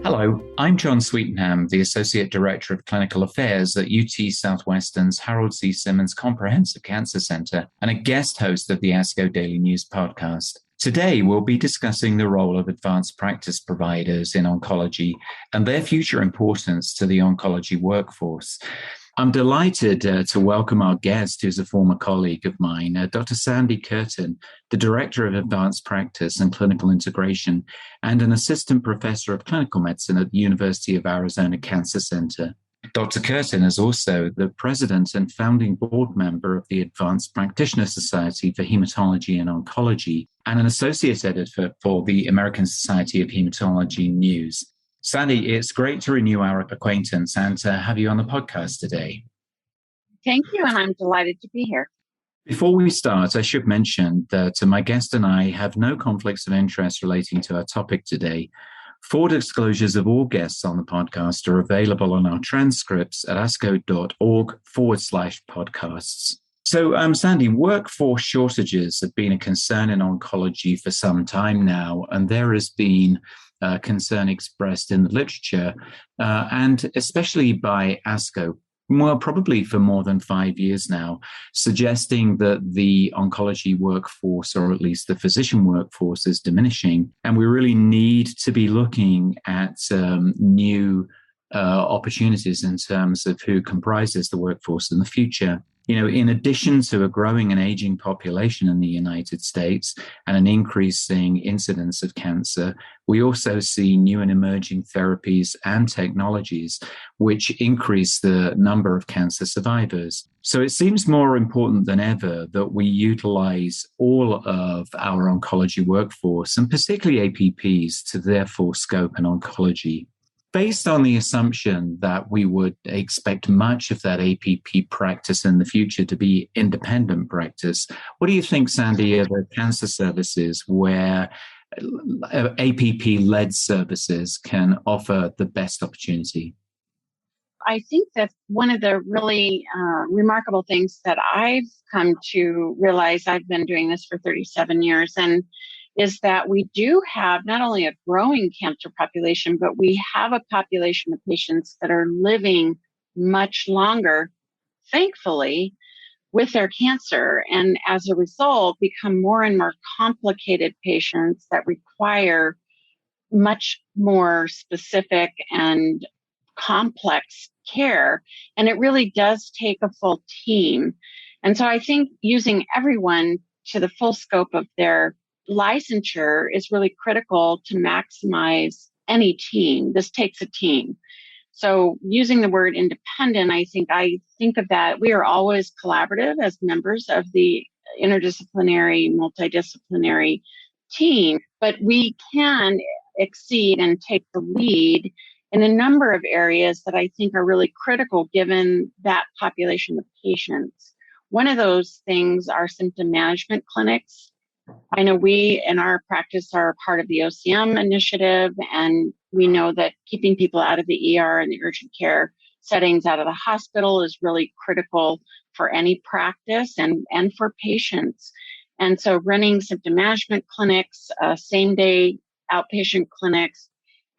Hello, I'm John Sweetenham, the Associate Director of Clinical Affairs at UT Southwestern's Harold C. Simmons Comprehensive Cancer Center and a guest host of the ASCO Daily News podcast. Today, we'll be discussing the role of advanced practice providers in oncology and their future importance to the oncology workforce. I'm delighted to welcome our guest, who's a former colleague of mine, Dr. Sandra Kurtin, the Director of Advanced Practice and Clinical Integration and an Assistant Professor of Clinical Medicine at the University of Arizona Cancer Center. Dr. Kurtin is also the President and founding board member of the Advanced Practitioner Society for Hematology and Oncology and an Associate Editor for the American Society of Hematology News. Sandy, it's great to renew our acquaintance and to have you on the podcast today. Thank you, and I'm delighted to be here. Before we start, I should mention that my guest and I have no conflicts of interest relating to our topic today. Full disclosures of all guests on the podcast are available on our transcripts at asco.org/podcasts. So, Sandy, workforce shortages have been a concern in oncology for some time now, and there has been concern expressed in the literature, and especially by ASCO, well, probably for more than 5 years now, suggesting that the oncology workforce, or at least the physician workforce, is diminishing. And we really need to be looking at new opportunities in terms of who comprises the workforce in the future. You know, in addition to a growing and aging population in the United States and an increasing incidence of cancer, we also see new and emerging therapies and technologies which increase the number of cancer survivors. So it seems more important than ever that we utilize all of our oncology workforce, and particularly APPs, to their full scope in oncology. Based on the assumption that we would expect much of that APP practice in the future to be independent practice, what do you think, Sandy, are the cancer services where APP-led services can offer the best opportunity? I think that one of the really remarkable things that I've come to realize, I've been doing this for 37 years, and is that we do have not only a growing cancer population, but we have a population of patients that are living much longer, thankfully, with their cancer. And as a result, become more and more complicated patients that require much more specific and complex care. And it really does take a full team. And so I think using everyone to the full scope of their licensure is really critical to maximize any team. This takes a team. So using the word independent, I think of that. We are always collaborative as members of the interdisciplinary, multidisciplinary team, but we can exceed and take the lead in a number of areas that I think are really critical given that population of patients. One of those things are symptom management clinics. I know we in our practice are part of the OCM initiative, and we know that keeping people out of the ER and the urgent care settings out of the hospital is really critical for any practice and for patients. And so running symptom management clinics, same-day outpatient clinics,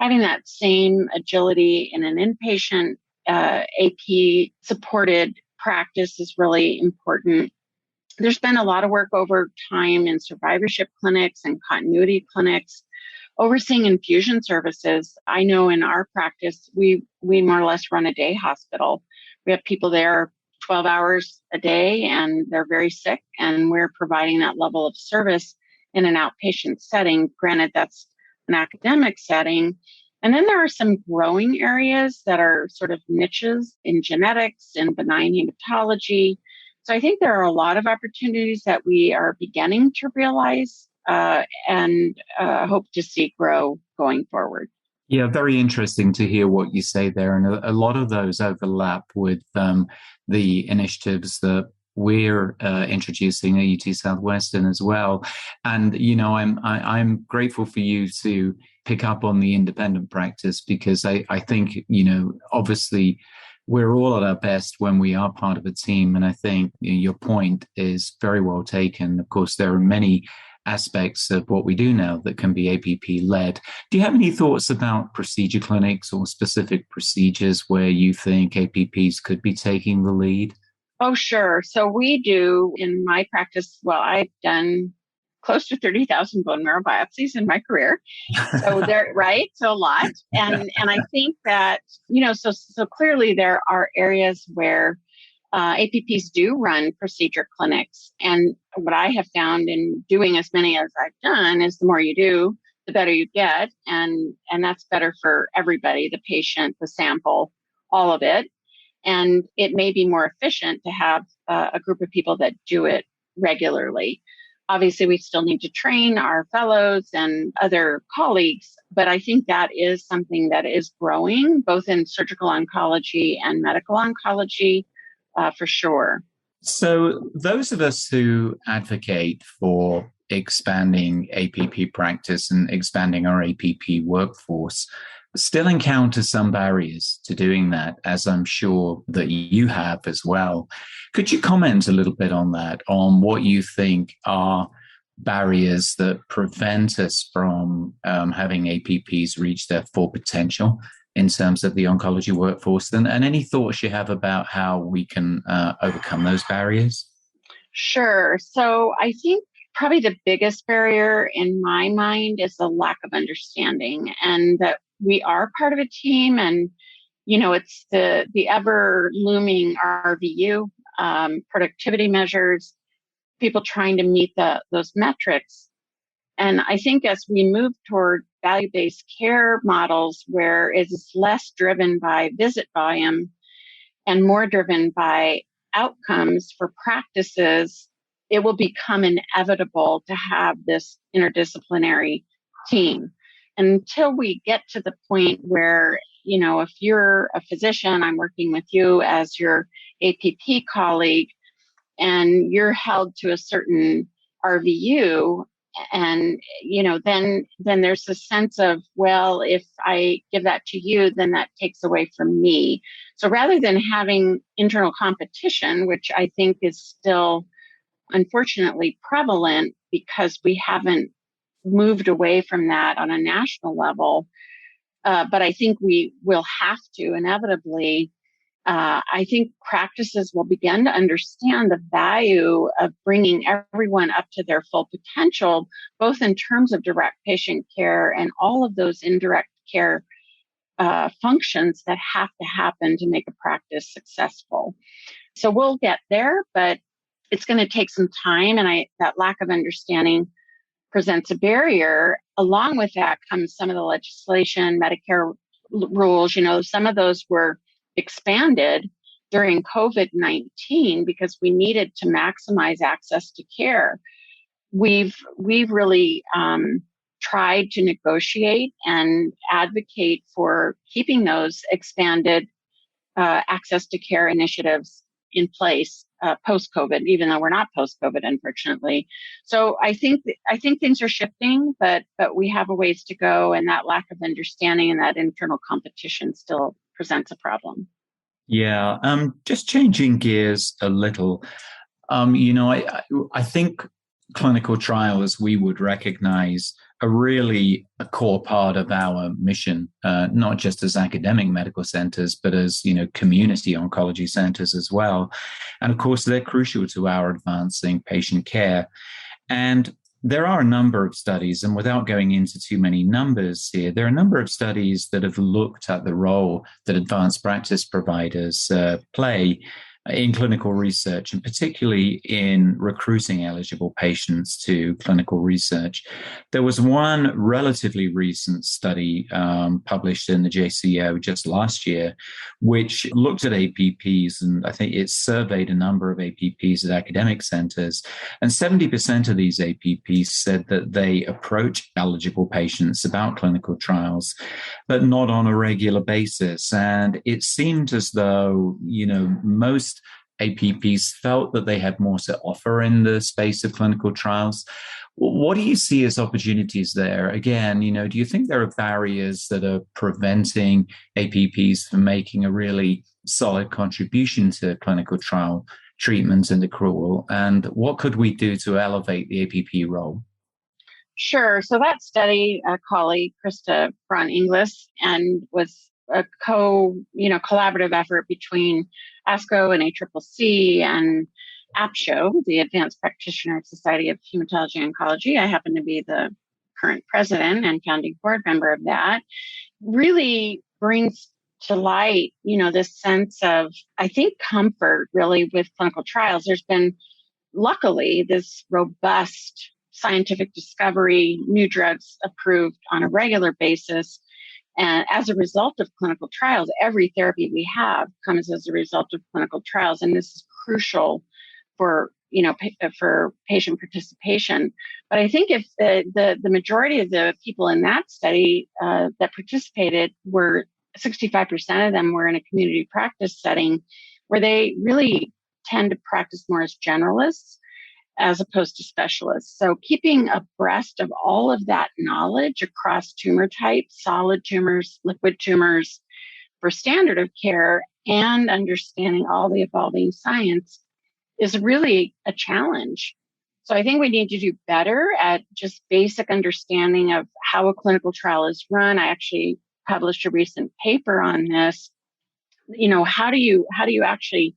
having that same agility in an inpatient AP-supported practice is really important. There's been a lot of work over time in survivorship clinics and continuity clinics, overseeing infusion services. I know in our practice, we more or less run a day hospital. We have people there 12 hours a day and they're very sick, and we're providing that level of service in an outpatient setting. Granted, that's an academic setting. And then there are some growing areas that are sort of niches in genetics and benign hematology. So I think there are a lot of opportunities that we are beginning to realize and hope to see grow going forward. Yeah, very interesting to hear what you say there. And a lot of those overlap with the initiatives that we're introducing at UT Southwestern as well. And, you know, I'm grateful for you to pick up on the independent practice, because I think, you know, obviously We're all at our best when we are part of a team. And I think your point is very well taken. Of course, there are many aspects of what we do now that can be APP led. Do you have any thoughts about procedure clinics or specific procedures where you think APPs could be taking the lead? Oh, sure. So we do in my practice, well, I've done close to 30,000 bone marrow biopsies in my career. So there, right? So a lot. And I think that, so clearly there are areas where APPs do run procedure clinics. And what I have found in doing as many as I've done is the more you do, the better you get. And that's better for everybody, the patient, the sample, all of it. And it may be more efficient to have a group of people that do it regularly. Obviously, we still need to train our fellows and other colleagues, but I think that is something that is growing both in surgical oncology and medical oncology for sure. So those of us who advocate for expanding APP practice and expanding our APP workforce still encounter some barriers to doing that, as I'm sure that you have as well. Could you comment a little bit on that, on what you think are barriers that prevent us from having APPs reach their full potential in terms of the oncology workforce, and any thoughts you have about how we can overcome those barriers? Sure. So I think probably the biggest barrier in my mind is the lack of understanding, and that we are part of a team, and it's the ever looming RVU, productivity measures, people trying to meet those metrics. And I think as we move toward value-based care models where it is less driven by visit volume and more driven by outcomes for practices, it will become inevitable to have this interdisciplinary team. Until we get to the point where, if you're a physician, I'm working with you as your APP colleague, and you're held to a certain RVU, and, then there's a sense of, well, if I give that to you, then that takes away from me. So rather than having internal competition, which I think is still unfortunately prevalent because we haven't moved away from that on a national level. But I think we will have to inevitably. I think practices will begin to understand the value of bringing everyone up to their full potential, both in terms of direct patient care and all of those indirect care functions that have to happen to make a practice successful. So we'll get there, but it's going to take some time. And that lack of understanding presents a barrier. Along with that comes some of the legislation, Medicare rules. Some of those were expanded during COVID-19 because we needed to maximize access to care. We've really tried to negotiate and advocate for keeping those expanded access to care initiatives in place post-COVID, even though we're not post-COVID, unfortunately. So I think things are shifting, but we have a ways to go, and that lack of understanding and that internal competition still presents a problem. Yeah, just changing gears a little. I think clinical trials we would recognize are really a core part of our mission, not just as academic medical centers, but as, community oncology centers as well. And of course, they're crucial to our advancing patient care. And there are a number of studies, and without going into too many numbers here, there are a number of studies that have looked at the role that advanced practice providers play in clinical research, and particularly in recruiting eligible patients to clinical research. There was one relatively recent study published in the JCO just last year, which looked at APPs, and I think it surveyed a number of APPs at academic centers, and 70% of these APPs said that they approach eligible patients about clinical trials, but not on a regular basis. And it seemed as though, most APPs felt that they had more to offer in the space of clinical trials. What do you see as opportunities there? Again, do you think there are barriers that are preventing APPs from making a really solid contribution to clinical trial treatment and accrual? And what could we do to elevate the APP role? Sure. So that study, a colleague, Krista Braun-Inglis, and was a collaborative effort between ASCO and ACCC and APSHO, the Advanced Practitioner Society of Hematology and Oncology. I happen to be the current president and founding board member of that. Really brings to light, this sense of, I think, comfort really with clinical trials. There's been, luckily, this robust scientific discovery, new drugs approved on a regular basis. And as a result of clinical trials, every therapy we have comes as a result of clinical trials. And this is crucial for, for patient participation. But I think if the majority of the people in that study that participated were 65% of them were in a community practice setting where they really tend to practice more as generalists as opposed to specialists. So keeping abreast of all of that knowledge across tumor types, solid tumors, liquid tumors for standard of care, and understanding all the evolving science is really a challenge. So I think we need to do better at just basic understanding of how a clinical trial is run. I actually published a recent paper on this. How do you actually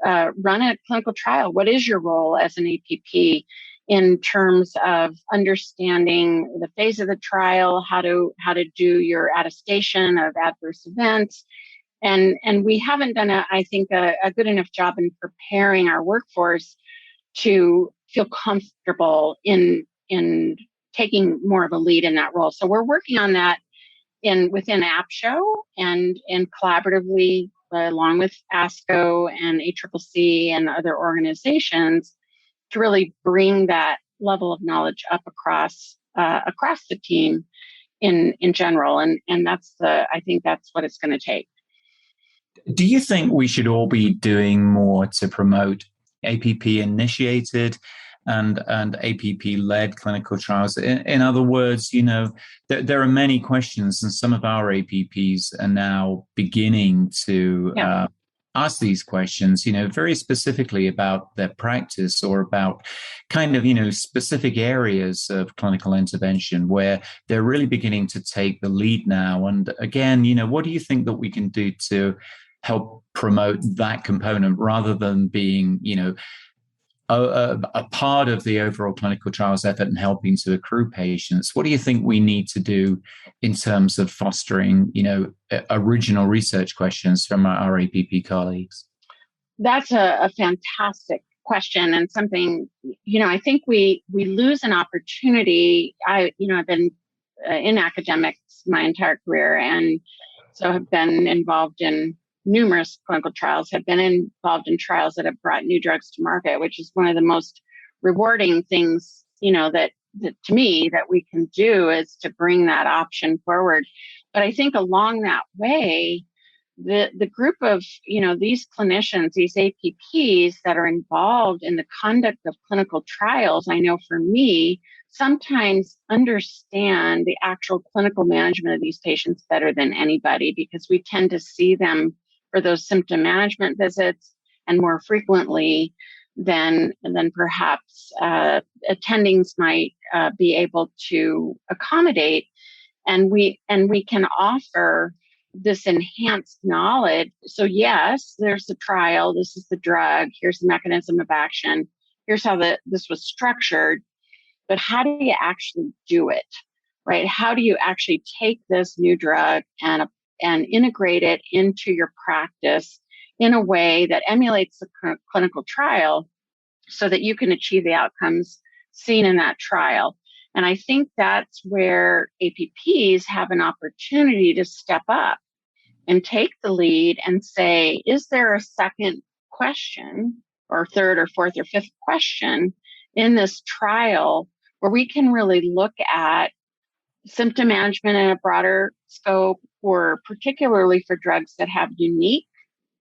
run a clinical trial? What is your role as an APP in terms of understanding the phase of the trial, how to do your attestation of adverse events? And we haven't done, I think, a good enough job in preparing our workforce to feel comfortable in taking more of a lead in that role. So we're working on that within APSHO and collaboratively along with ASCO and ACCC and other organizations to really bring that level of knowledge up across the team in general. And I think that's what it's going to take. Do you think we should all be doing more to promote APP-initiated and APP-led clinical trials? In other words, there are many questions, and some of our APPs are now beginning to ask these questions, very specifically about their practice or about kind of, specific areas of clinical intervention where they're really beginning to take the lead now. And again, what do you think that we can do to help promote that component rather than being, a part of the overall clinical trials effort and helping to accrue patients? What do you think we need to do in terms of fostering, original research questions from our APP colleagues? That's a fantastic question, and something, I think we lose an opportunity. I've been in academics my entire career, and so have been involved in numerous clinical trials, have been involved in trials that have brought new drugs to market, which is one of the most rewarding things, that to me that we can do is to bring that option forward. But I think along that way, the group of, these clinicians, these APPs that are involved in the conduct of clinical trials, I know for me, sometimes understand the actual clinical management of these patients better than anybody, because we tend to see them for those symptom management visits and more frequently than perhaps attendings might be able to accommodate. And we can offer this enhanced knowledge. So yes, there's the trial. This is the drug. Here's the mechanism of action. Here's how this was structured. But how do you actually do it, right? How do you actually take this new drug and integrate it into your practice in a way that emulates the clinical trial so that you can achieve the outcomes seen in that trial? And I think that's where APPs have an opportunity to step up and take the lead and say, is there a second question or third or fourth or fifth question in this trial where we can really look at symptom management in a broader scope, or particularly for drugs that have unique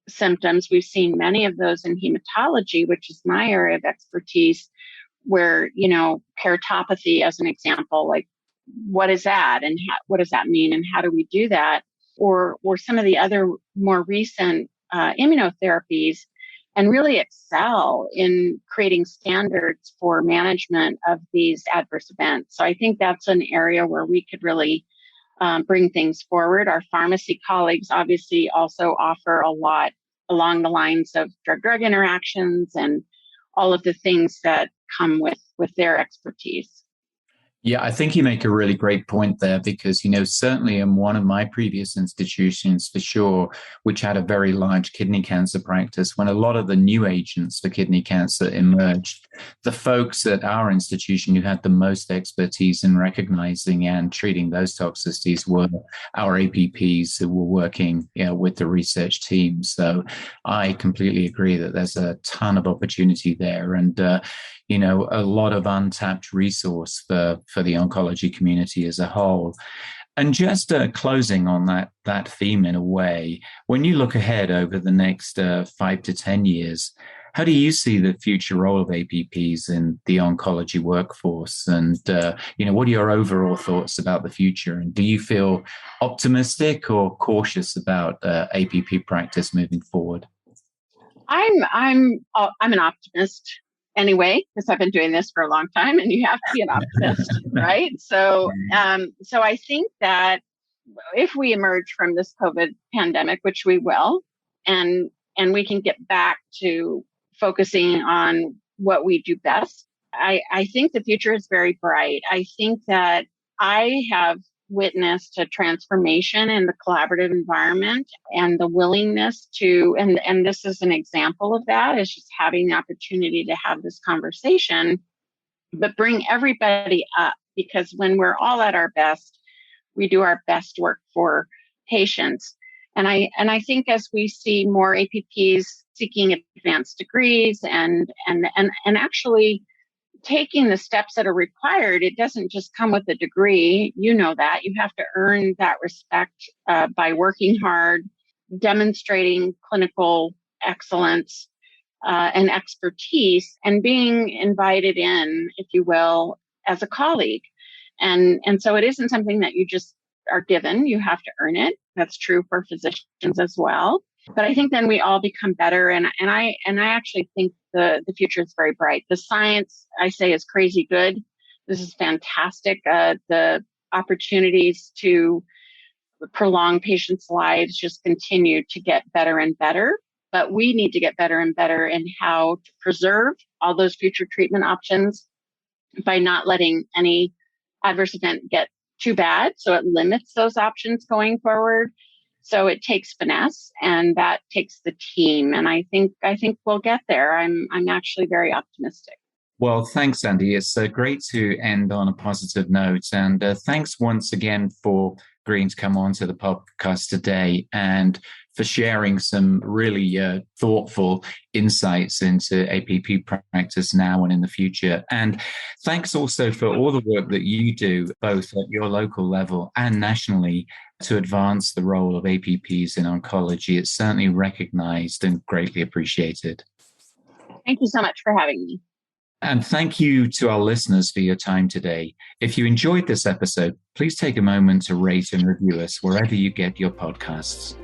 symptoms? We've seen many of those in hematology, which is my area of expertise, where, keratopathy, as an example, like what is that and what does that mean and how do we do that? Or some of the other more recent immunotherapies and really excel in creating standards for management of these adverse events. So I think that's an area where we could really bring things forward. Our pharmacy colleagues obviously also offer a lot along the lines of drug-drug interactions and all of the things that come with their expertise. Yeah, I think you make a really great point there because, certainly in one of my previous institutions, for sure, which had a very large kidney cancer practice, when a lot of the new agents for kidney cancer emerged, the folks at our institution who had the most expertise in recognizing and treating those toxicities were our APPs who were working with the research team. So I completely agree that there's a ton of opportunity there. And a lot of untapped resource for the oncology community as a whole. And just closing on that theme in a way, when you look ahead over the next 5 to 10 years, how do you see the future role of APPs in the oncology workforce? And, what are your overall thoughts about the future? And do you feel optimistic or cautious about APP practice moving forward? I'm an optimist. Anyway, because I've been doing this for a long time and you have to be an optimist, right? So I think that if we emerge from this COVID pandemic, which we will, and we can get back to focusing on what we do best, I think the future is very bright. I think that I have witnessed a transformation in the collaborative environment and the willingness to, and this is an example of that, is just having the opportunity to have this conversation, but bring everybody up, because when we're all at our best, we do our best work for patients. And I think as we see more APPs seeking advanced degrees and actually taking the steps that are required, it doesn't just come with a degree. You know that. You have to earn that respect by working hard, demonstrating clinical excellence and expertise, and being invited in, if you will, as a colleague. And so it isn't something that you just are given. You have to earn it. That's true for physicians as well. But I think then we all become better. And I actually think the future is very bright. The science, I say, is crazy good. This is fantastic. The opportunities to prolong patients' lives just continue to get better and better. But we need to get better and better in how to preserve all those future treatment options by not letting any adverse event get too bad. So it limits those options going forward. So it takes finesse, and that takes the team. And I think we'll get there. I'm actually very optimistic. Well, thanks, Sandy. It's great to end on a positive note. And thanks once again for agreeing to come on to the podcast today and for sharing some really thoughtful insights into APP practice now and in the future. And thanks also for all the work that you do, both at your local level and nationally, to advance the role of APPs in oncology. It's certainly recognized and greatly appreciated. Thank you so much for having me. And thank you to our listeners for your time today. If you enjoyed this episode, please take a moment to rate and review us wherever you get your podcasts.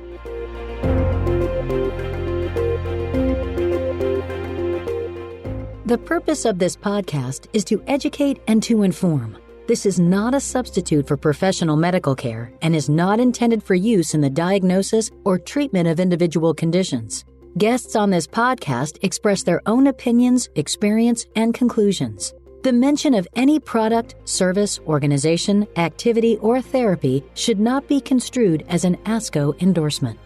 The purpose of this podcast is to educate and to inform. This is not a substitute for professional medical care and is not intended for use in the diagnosis or treatment of individual conditions. Guests on this podcast express their own opinions, experience, and conclusions. The mention of any product, service, organization, activity, or therapy should not be construed as an ASCO endorsement.